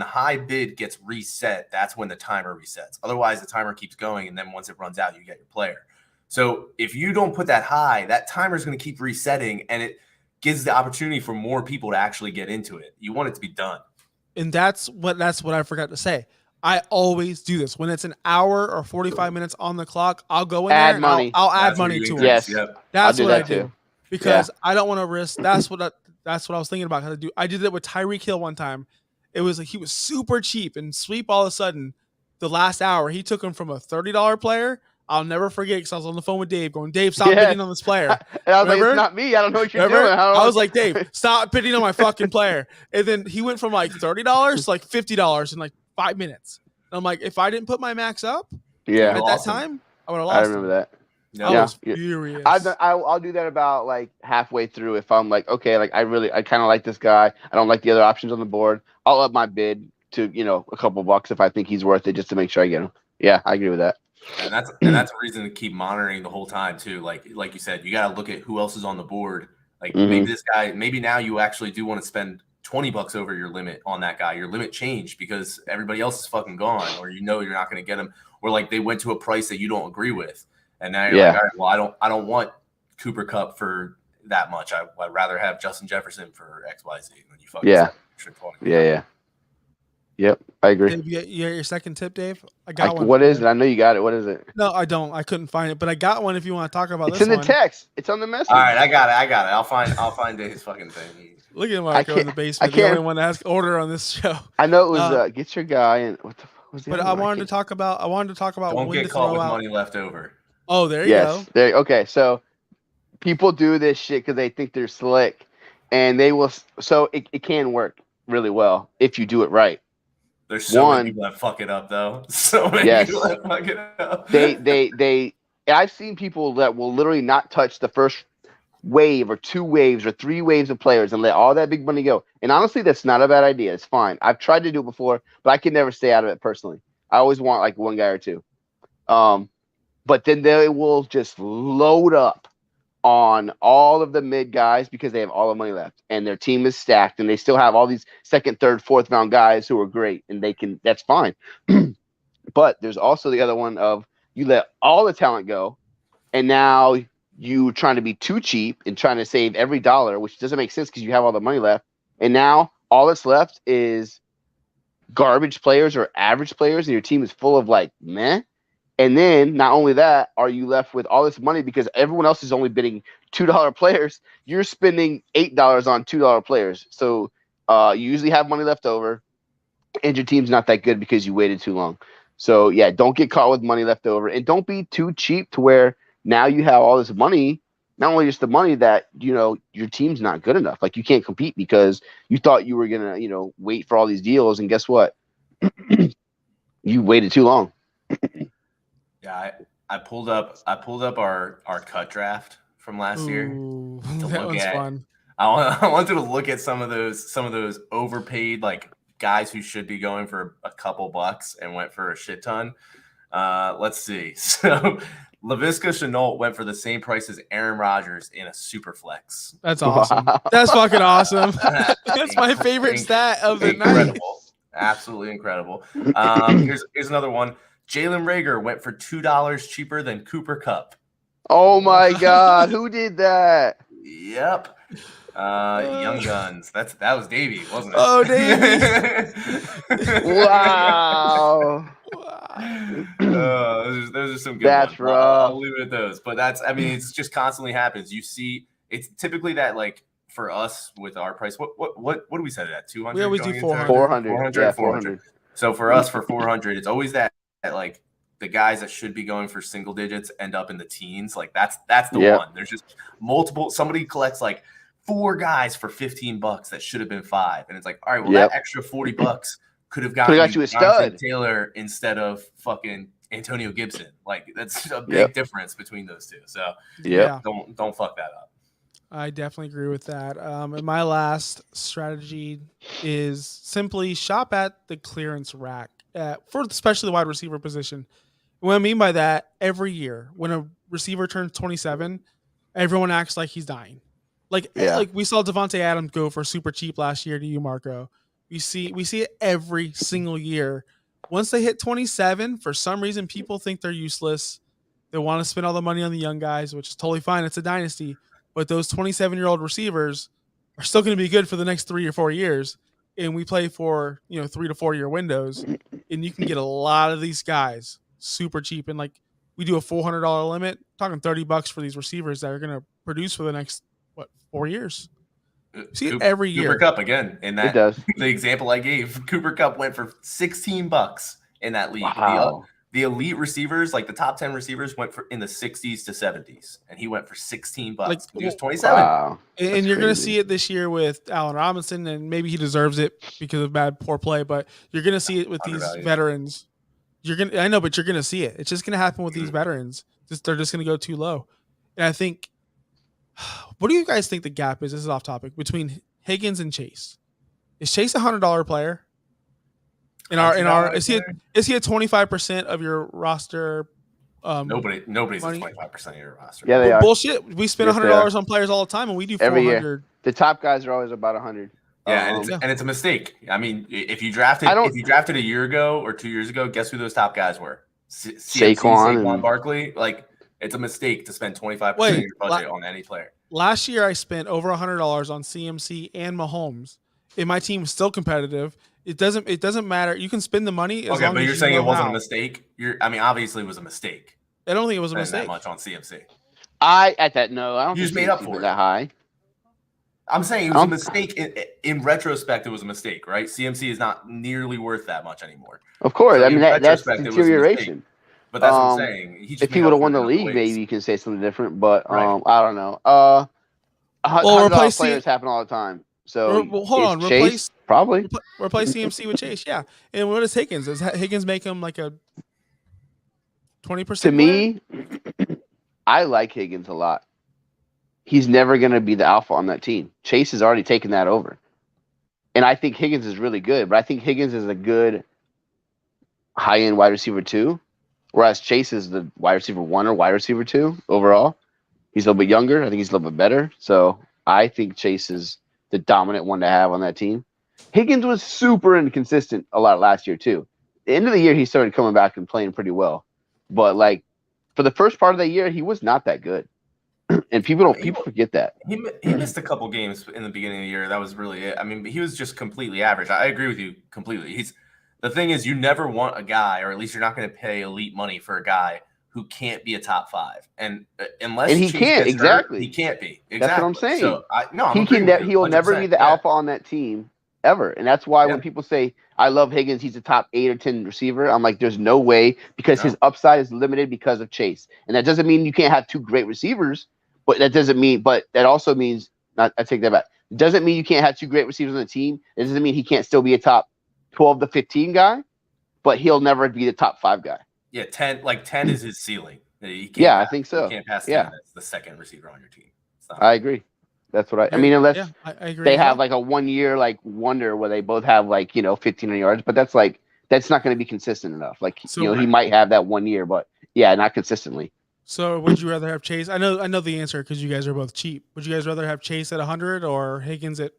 high bid gets reset, that's when the timer resets. Otherwise, the timer keeps going, and then once it runs out, you get your player. So if you don't put that high, that timer is going to keep resetting, and it gives the opportunity for more people to actually get into it. You want it to be done. And that's what I forgot to say. I always do this. When it's an hour or 45 minutes on the clock, I'll go in there and I'll add money to it. Yes. That's what I do. Because I don't want to risk. That's what I was thinking about. I did it with Tyreek Hill one time. It was like he was super cheap, and Sweep all of a sudden, the last hour, he took him from a $30 player. I'll never forget because I was on the phone with Dave going, Dave, stop bidding on this player. And I was like, it's not me. I don't know what you're doing. I was like, Dave, stop bidding on my fucking player. And then he went from like $30 to like $50 in like 5 minutes. And I'm like, if I didn't put my max up at that time, I would have lost. I remember that. No. I Yeah, was yeah. furious. I'll do that about like halfway through if I'm like, okay, like I kind of like this guy. I don't like the other options on the board. I'll up my bid to a couple bucks if I think he's worth it, just to make sure I get him. Yeah, I agree with that. And that's a reason to keep monitoring the whole time too. Like you said, you got to look at who else is on the board. Like maybe this guy, maybe now you actually do want to spend $20 over your limit on that guy. Your limit changed because everybody else is fucking gone, or you're not going to get him, or like they went to a price that you don't agree with, and now you're like, all right, well, I don't want Cooper Kupp for that much. I'd rather have Justin Jefferson for XYZ. And you fucking spend 20. Yeah. Yep, I agree. Dave, you got your second tip, Dave? I got one. What is it? I know you got it. What is it? No, I don't. I couldn't find it, but I got one. If you want to talk about It's this in the one. text. It's on the message. All right, I got it. I'll find his fucking thing. Look at Marco in the basement. The only one to ask order on this show. I know it was get your guy and what the fuck was the But other I one? wanted to talk about. Don't when get to caught throw with out money left over. Oh, there you go. Okay, so people do this shit because they think they're slick, and they will. So it can work really well if you do it right. There's so many people that fuck it up, though. So many people that fuck it up. They. I've seen people that will literally not touch the first wave or 2 waves or 3 waves of players and let all that big money go. And honestly, that's not a bad idea. It's fine. I've tried to do it before, but I can never stay out of it personally. I always want like 1 guy or 2. But then they will just load up on all of the mid guys because they have all the money left and their team is stacked and they still have all these 2nd, 3rd, 4th round guys who are great and that's fine. But there's also the other one of you let all the talent go and now you trying to be too cheap and trying to save every dollar, which doesn't make sense because you have all the money left. And now all that's left is garbage players or average players and your team is full of like meh. And then not only that, are you left with all this money because everyone else is only bidding $2 players. You're spending $8 on $2 players. So you usually have money left over and your team's not that good because you waited too long. So yeah, don't get caught with money left over and don't be too cheap to where now you have all this money, not only just the money that, your team's not good enough. Like you can't compete because you thought you were going to, wait for all these deals. And guess what? You waited too long. Yeah, I pulled up our cut draft from last year. That was fun. I wanted to look at some of those overpaid like guys who should be going for a couple bucks and went for a shit ton. Let's see. So Laviska Shenault went for the same price as Aaron Rodgers in a super flex. That's awesome. Wow. That's fucking awesome. That's my favorite stat of the night. Absolutely incredible. Here's another one. Jalen Reagor went for $2 cheaper than Cooper Kupp. Oh my God, who did that? Yep. Young Guns. That was Davey, wasn't it? Oh, Davey. Wow. Those are some good that's ones. Rough. I'll leave it at those. But it's just constantly happens. You see, it's typically that like for us with our price. What do we set it at? 200. We always do 400. 400. Yeah, 400. So for us for 400, it's always that like the guys that should be going for single digits end up in the teens. Like that's the one. There's just multiple. Somebody collects like 4 guys for $15 that should have been 5, and it's like, all right, well that extra $40 could have gotten you a stud Taylor instead of fucking Antonio Gibson. Like that's a big difference between those two. So don't fuck that up. I definitely agree with that. And my last strategy is simply shop at the clearance rack for especially the wide receiver position. What I mean by that, every year when a receiver turns 27, everyone acts like he's dying. Like we saw Devontae Adams go for super cheap last year to you, Marco. We see it every single year. Once they hit 27, for some reason, people think they're useless. They want to spend all the money on the young guys, which is totally fine. It's a dynasty. But those 27-year-old receivers are still going to be good for the next 3 or 4 years. And we play for 3 to 4 year windows. And you can get a lot of these guys super cheap. And like we do a $400 limit, talking $30 for these receivers that are going to produce for the next 4 years. See it every year. Cooper Kupp again in that. It does. The example I gave, Cooper Kupp went for $16 in that league. Wow. The elite receivers, like the top 10 receivers, went for in the 60s to 70s, and he went for $16. Like, he was 27. Wow. And you're going to see it this year with Allen Robinson, and maybe he deserves it because of poor play. But you're going to see it with these veterans. I know, but you're going to see it. It's just going to happen with these veterans. They're just going to go too low. And I think, what do you guys think the gap is? This is off topic between Higgins and Chase. Is Chase $100 player? Is he a 25% of your roster? Nobody's money? at 25% of your roster. Yeah, they are. Bullshit. We spend $100 on players all the time, and we do 400. Every year. The top guys are always about 100. Yeah, and it's a mistake. I mean, if you drafted a year ago or 2 years ago, guess who those top guys were? Saquon Barkley. Like, it's a mistake to spend 25% of your budget on any player. Last year, I spent over $100 on CMC and Mahomes, and my team was still competitive. It doesn't matter. You can spend the money. As long but as you're saying it wasn't a mistake. Obviously, it was a mistake. I don't think it was a mistake. That much on CMC. I don't. You just made up for it. That high. I'm saying it was a mistake. In retrospect, it was a mistake, right? CMC is not nearly worth that much anymore. Of course, so I mean that's deterioration. But that's what I'm saying. If he would have won the league, maybe you can say something different. But I don't know. Players happen all the time. So hold on, Chase probably replace CMC with Chase. Yeah, and what is Higgins? Does Higgins make him like a 20%? To me, I like Higgins a lot. He's never going to be the alpha on that team. Chase has already taken that over. And I think Higgins is really good, but I think Higgins is a good high-end wide receiver 2, whereas Chase is the wide receiver 1 or wide receiver 2 overall. He's a little bit younger. I think he's a little bit better. So I think Chase is the dominant one to have on that team. Higgins was super inconsistent a lot last year too. The end of the year, he started coming back and playing pretty well. But like for the first part of the year, he was not that good. And people forget that. He missed a couple games in the beginning of the year. That was really it. I mean, he was just completely average. I agree with you completely. The thing is, you never want a guy, or at least you're not going to pay elite money for a guy who can't be a top 5. And unless he can't exactly, he can't be. Exactly. That's what I'm saying. So he will never be the alpha on that team ever. And that's why when people say I love Higgins, he's a top 8 or 10 receiver, I'm like, there's no way, because his upside is limited because of Chase. And that doesn't mean you can't have 2 great receivers, but that also means I take that back. It doesn't mean you can't have 2 great receivers on the team. It doesn't mean he can't still be a top 12 to 15 guy, but he'll never be the top 5 guy. Yeah, 10 is his ceiling. I think so. You can't pass 10. That's the second receiver on your team. I agree. That's what I mean, unless I agree they have like a 1 year like wonder where they both have like 1,500 yards, but that's not going to be consistent enough. Like he might have that 1 year, but not consistently. So would you rather have Chase? I know the answer because you guys are both cheap. Would you guys rather have Chase at 100 or Higgins at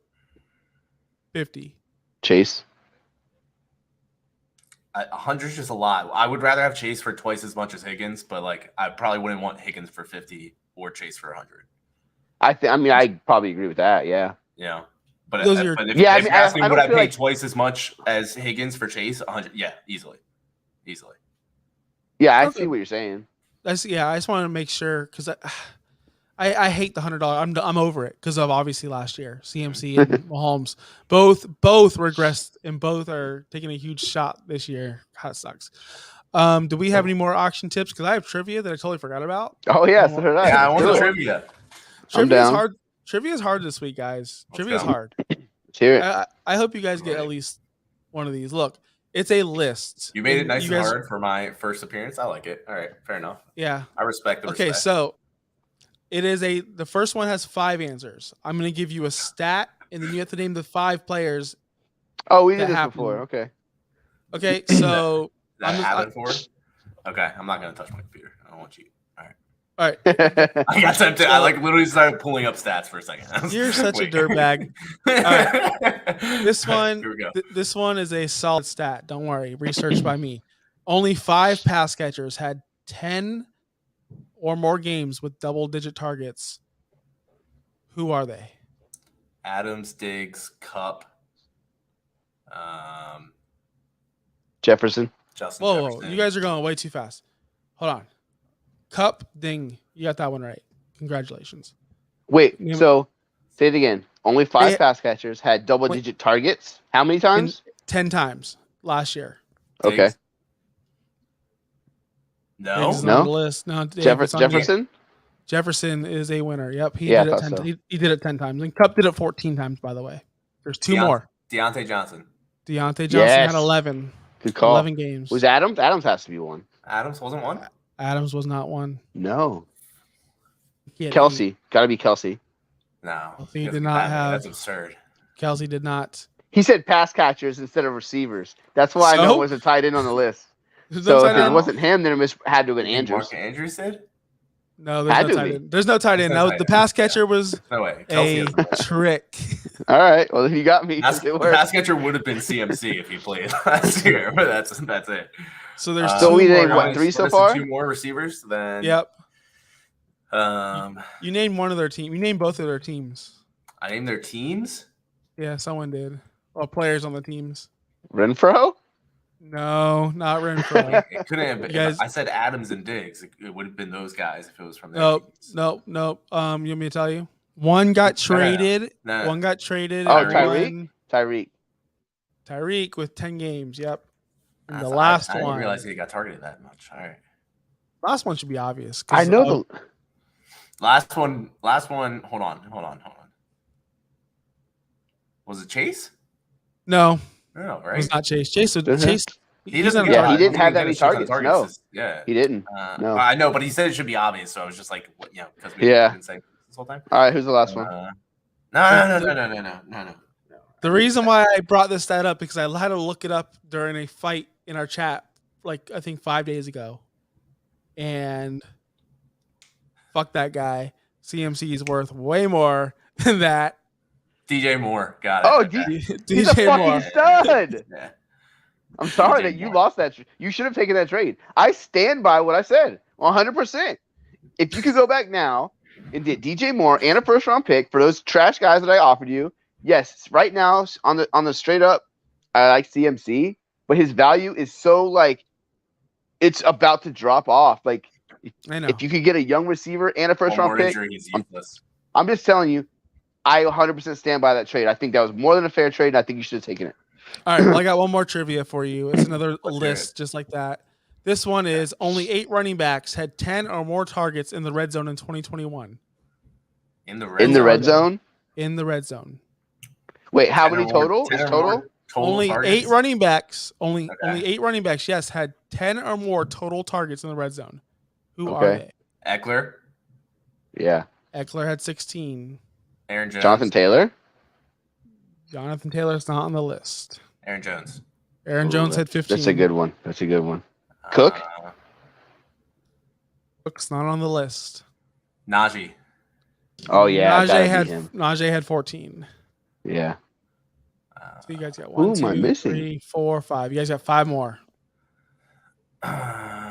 50? Chase. 100 is just a lot. I would rather have Chase for twice as much as Higgins, but like I probably wouldn't want Higgins for 50 or Chase for 100. I probably agree with that. Yeah. Yeah. But if you ask me, would I pay twice as much as Higgins for Chase? 100. Yeah, easily. Yeah, I see what you're saying. I just want to make sure because I hate the $100. I'm over it because of obviously last year CMC and Mahomes both regressed and both are taking a huge shot this year. That sucks. Do we have any more auction tips? Because I have trivia that I totally forgot about. Oh yeah, so did I. Yeah, I want the trivia. Trivia is hard. Trivia is hard this week, guys. Trivia is hard. Let's hear it. I hope you guys get at least one of these. Look, it's a list. You made it nice and hard for my first appearance. I like it. All right, fair enough. Yeah, I respect the respect. So it is the first one has 5 answers. I'm going to give you a stat, and then you have to name the 5 players. Oh, we did this before. Okay. Okay, so that happened before. Okay, I'm not going to touch my computer. I don't want you. All right. I got tempted. I literally started pulling up stats for a second. You're such a dirtbag. All right. This one is a solid stat. Don't worry. Researched by me. Only 5 pass catchers had 10 or more games with double-digit targets. Who are they? Adams, Diggs, Cup, Jefferson. Justin Whoa, Jefferson. You guys are going way too fast. Hold on. Cup, ding. You got that one right. Congratulations. Wait, so say it again. Only 5 pass catchers had double-digit targets. How many times? 10 times last year. Okay. Diggs. No. On the list. No, Jefferson? Jefferson is a winner. Yep. He did it 10 times. He did it 10 times. And Cup did it 14 times, by the way. There's 2 more. Deontay Johnson. Deontay Johnson had 11. Good call. 11 games. Was Adams? Adams has to be one. Adams wasn't one? Adams was not one. No. He had 8. Kelsey. Got to be Kelsey. No, Kelsey he did doesn't not have it. have- That's absurd. Kelsey did not. He said pass catchers instead of receivers. That's why I know So? it was a tight end on the list. There's no So tight if it end. wasn't him, then it had to have been You think Andrews. Mark Andrews did? No, there's Had no to tight be. end. There's no tight There's end. no No, tight the end. pass catcher was No way. Kelsey a has more. trick. All right. Well, you got me. Pass, It the worked. pass catcher would have been CMC if he played last year, but that's it. So there's So two we more named, what, guys. 3 so What is it, far? 2 more receivers. Then Yep. Um, You named one of their team. You named both of their teams. I named their teams. Yeah, someone did. Well, players on the teams. Renfro? No, not Renfro. It couldn't have been. You guys- I said Adams and Diggs. It would have been those guys if it was from their Nope, teams. nope, nope. You want me to tell you? One got traded. No. One got traded. Oh, and Tyreek? one- Tyreek. Tyreek with 10 games. Yep. And the I last didn't one. realize he got targeted that much. All right. Last one should be obvious. 'cause, I know the. Last one. Hold on. Was it Chase? No, No, it right? was not Chase. Chase. Mhm. Chase. He he's doesn't. not get a Yeah, he a- didn't have that get a many shit ton of targets, no. Yeah. He didn't. No. I know, but he said it should be obvious, so I was just like, what, because we Yeah. didn't say this whole time. All right. Who's the last one? No. The reason why I brought this stat up because I had to look it up during a fight in our chat, like I think 5 days ago, and fuck that guy. CMC is worth way more than that. DJ Moore got it. Oh, Okay. He's a DJ fucking Moore. stud. Yeah. I'm sorry DJ that you Moore. lost that. You should have taken that trade. I stand by what I said 100%. If you could go back now and get DJ Moore and a first round pick for those trash guys that I offered you, yes, right now on the straight up, I like CMC, but his value is so like it's about to drop off. Like I know. if you could get a young receiver and a first One round more pick, injury, he's useless. I'm just telling you, I 100% stand by that trade. I think that was more than a fair trade, and I think you should have taken it. All right, well, I got one more trivia for you. It's another Let's hear list just like that. This one is only 8 running backs had 10 or more targets in the red zone in 2021. In the red In the zone. red zone? In the red zone. Wait, how 10 many or more- total? 10 Is or total? more total Only targets? 8 running backs. Only Okay. 8 running backs. Yes, had 10 or more total targets in the red zone. Who are Okay. they? Eckler, Yeah. Eckler had 16. Aaron Jones. Jonathan Taylor? Jonathan Taylor's not on the list. Aaron Jones. Aaron Ooh, Jones had 15. That's a good one. That's a good one. Cook? Cook's not on the list. Najee. Oh, yeah. I gotta beat him. Najee had 14. Yeah. So you guys got Who 1, am I 2, missing? 3, 4, 5. You guys got 5 more.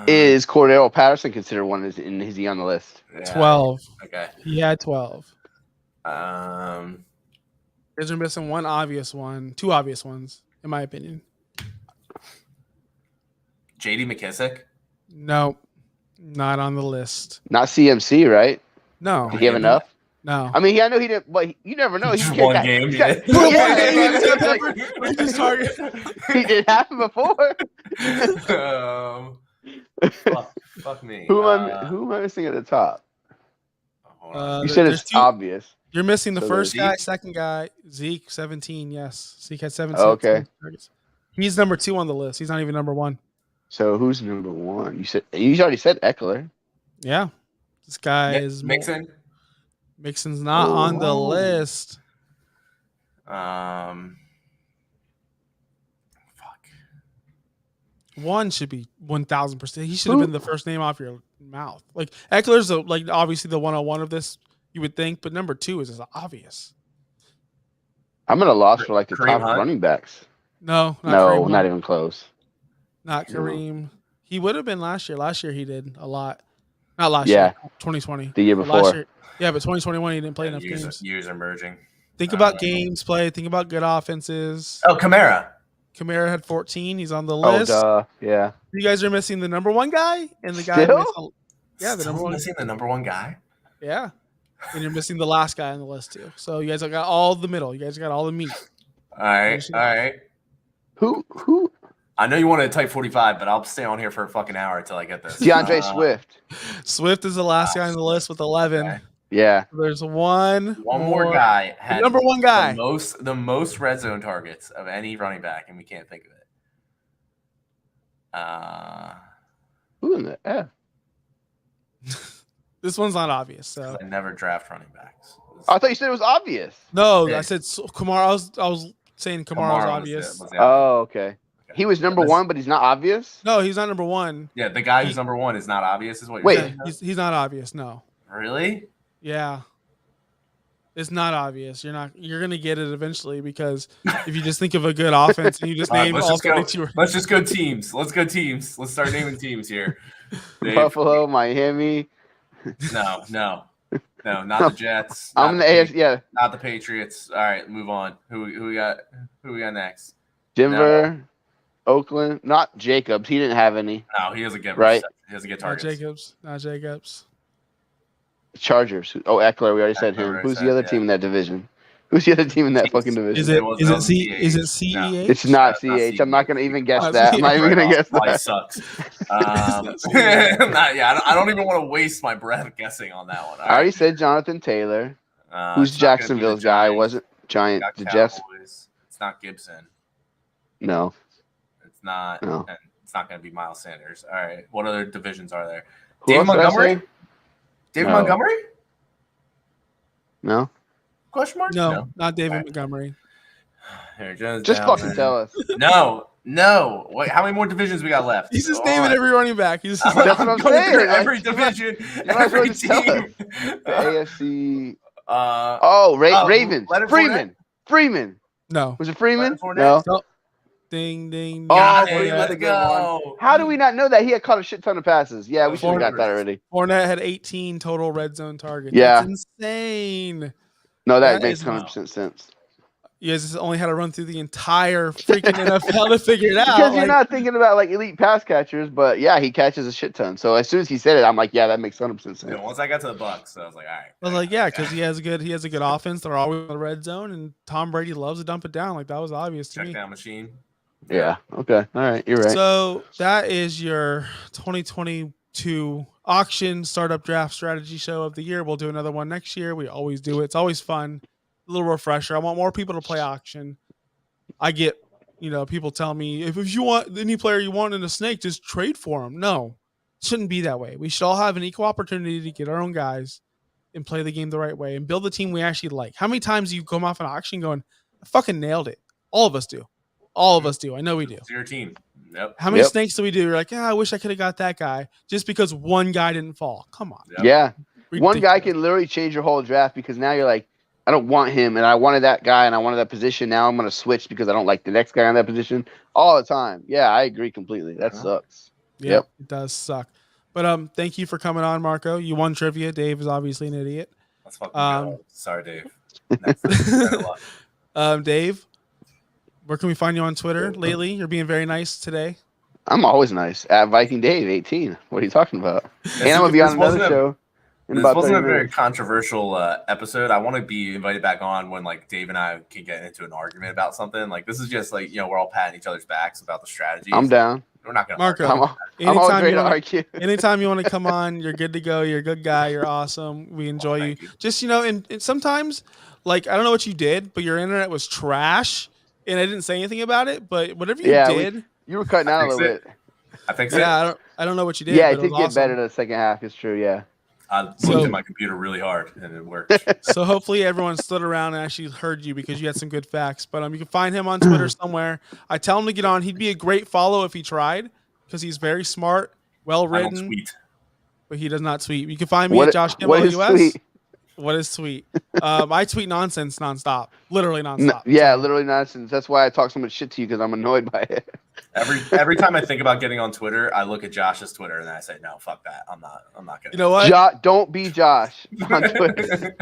Is Cordero Patterson considered one? Is he on the list? Yeah, 12. Okay. He had 12. Um, You guys are missing one obvious one. 2 obvious ones, in my opinion. JD McKissick. No, not on the list. Not CMC, right? No, Did he have enough? no. I mean, I know he didn't, but you never know. Just He one got- game, he got- yeah. Yeah, Just target. it happened before. Fuck me. Who am I missing at the top? Hold on. You said there's it's 2 obvious. You're missing the So first there's guy, Zeke. second guy, Zeke, 17. Yes, Zeke had 17. Okay. targets. He's number 2 on the list. He's not even number 1. So who's number 1? You already said Eckler. Yeah, this guy is Mixon. Mixon's not on the Oh. list. Fuck. 1 should be 1,000%. He should have been the first name off your mouth. Like Eckler's like obviously the 101 of this, you would think, but number 2 is just obvious. I'm at a loss for like the Kareem top Hunt? running backs. No, not No, Kareem. not even close. Not No. Kareem. He would have been last year. Last year he did a lot. Not last Yeah. year. 2020. The year But last before. year, yeah, but 2021 he didn't play enough games. Years are merging. Think about games played. Think about good offenses. Oh, Kamara. Kamara had 14. He's on the Oh, list. duh. Yeah. You guys are missing the number 1 guy and the guy. Still? missing- Yeah, the Still number 1. missing the number 1 guy. Yeah. And you're missing the last guy on the list too. So you guys have got all the middle. You guys got all the meat. All right. Who? I know you wanted to type 45, but I'll stay on here for a fucking hour until I get this. DeAndre Swift. Swift is the last guy on the list with 11. Okay. Yeah. There's one More guy had number 1 guy. the most red zone targets of any running back, and we can't think of it. Who in the F? This one's not obvious. So I never draft running backs. I thought you said it was obvious. no, Yeah. I said Kamara. I was saying Kamara's Kamara obvious. was the Oh, okay. Okay. He was number one, but he's not obvious. No, he's not number one. Yeah, the guy who's number one is not obvious, is what you're Wait. saying. He's not obvious. No. Really? Yeah. It's not obvious. You're gonna get it eventually because if you just think of a good offense and you just All right, name let's all just go. 32. Let's just go teams. Let's go teams. Let's start naming teams here. Dave. Buffalo, Miami. No, not the Jets. I'm in the Not AFC. Yeah, Not the Patriots. All right, move on. Who we got? Who we got next? Denver, Oakland. Not Jacobs. He didn't have any. No, he doesn't get Right. He doesn't get Not targets. Not Jacobs. Chargers. Oh, Eckler. We already said him. Who's the other team in that division? Who's the other team in that fucking division? Is it It CEH? No. It's not It's not CH. I'm not gonna even guess Not that. I'm not CH. even gonna guess Probably that. sucks. not I don't even want to waste my breath guessing on that one. All I already right. said Jonathan Taylor. Who's It's not gonna be the Jacksonville's guy? Giants. Wasn't Giant? Got The Jets? Cowboys. It's not Gibson. No. It's not. No. And it's not going to be Miles Sanders. All right. What other divisions are there? Who David else did I Montgomery? say? David No. Montgomery? No. Question mark? No, not David Alright. Montgomery. Here, Jones Just down fucking there. tell us. No. Wait, how many more divisions we got left? He's just All naming right. every running back. He's just That's what I'm going saying. through Like, every division, might as well every just tell team. The AFC. Uh, Oh, Oh, Ravens. Leonard Freeman. no. Was it Freeman? Leonard Fournette? No. Ding ding. Oh, Got ding. it. Freeman's Let's a good one. go. How do we not know that he had caught a shit ton of passes? Yeah, we should have got that already. Fournette had 18 total red zone targets. Yeah. That's insane. No, that That makes is 100% sense. You guys just only had to run through the entire freaking NFL to figure it out. Because you're Like, not thinking about like elite pass catchers, but yeah, he catches a shit ton. So as soon as he said it, I'm like, yeah, that makes 100% sense. Yeah, once I got to the Bucks, I was like, all right. I was like, yeah, because he has a good offense. They're always in the red zone, and Tom Brady loves to dump it down. Like that was obvious to Check me. down machine. Yeah. Okay. All right. You're right. So that is your 2022 auction startup draft strategy show of the year. We'll do another one next year. We always do it. It's always fun. A little refresher. I want more people to play auction. I get, people tell me if you want any player you want in a snake, just trade for him. No, it shouldn't be that way. We should all have an equal opportunity to get our own guys and play the game the right way and build the team we actually like. How many times do you come off an auction going, I fucking nailed it? All of us do. All of us do. I know we do. It's your team. Yep. How many Yep. snakes do we do? You're like, I wish I could have got that guy just because one guy didn't fall. Come on. Yep. Yeah. One guy Ridiculous. can literally change your whole draft because now you're like, I don't want him, and I wanted that guy, and I wanted that position. Now I'm going to switch because I don't like the next guy on that position all the time. Yeah, I agree completely. That sucks. Yeah, Yep. it does suck. But thank you for coming on, Marco. You won trivia. Dave is obviously an idiot. Let's fucking go. Sorry, Dave. Next. Better luck. Dave, where can we find you on Twitter lately? You're being very nice today. I'm always nice. At Viking Dave 18. What are you talking about? This- And I'm going to be this on another wasn't a- show in This about wasn't 30 a very minutes. controversial episode. I want to be invited back on when like Dave and I can get into an argument about something. Like this is just like we're all patting each other's backs about the strategy. I'm down. We're not gonna. Marco, argue. I'm always anytime ready you to wanna- argue. anytime you want to come on, you're good to go. You're a good guy. You're awesome. We enjoy you. thank you. Just and sometimes, like I don't know what you did, but your internet was trash, and I didn't say anything about it. But whatever you Yeah, did, You were cutting out a Fix little it. bit. I think so. yeah, I don't know what you did. Yeah, but it did was get awesome. better the second half. It's true. Yeah. I looked So- at my computer really hard and it worked. So hopefully everyone stood around and actually heard you because you had some good facts. But you can find him on Twitter somewhere. I tell him to get on. He'd be a great follow if he tried because he's very smart, well I don't written, tweet. but he does not tweet. You can find me at Josh Kimball what is US. tweet? What is tweet? I tweet nonsense nonstop, literally N- nonstop. yeah, So, literally nonsense. That's why I talk so much shit to you because I'm annoyed by it. Every time I think about getting on Twitter, I look at Josh's Twitter and then I say, no, fuck that. I'm not gonna. you know what? Don't be Josh on Twitter.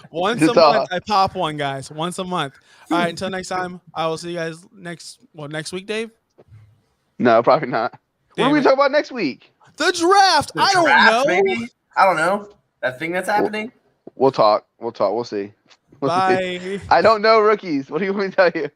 Once a Just month, I pop one, guys. Once a month. All right. Until next time, I will see you guys next week, Dave. No, probably not. What Damn are we it. talking about next week? The draft. The I don't draft, know. Maybe? I don't know. That thing that's happening. We'll talk. We'll see. We'll see. Bye. I don't know rookies. What do you want me to tell you?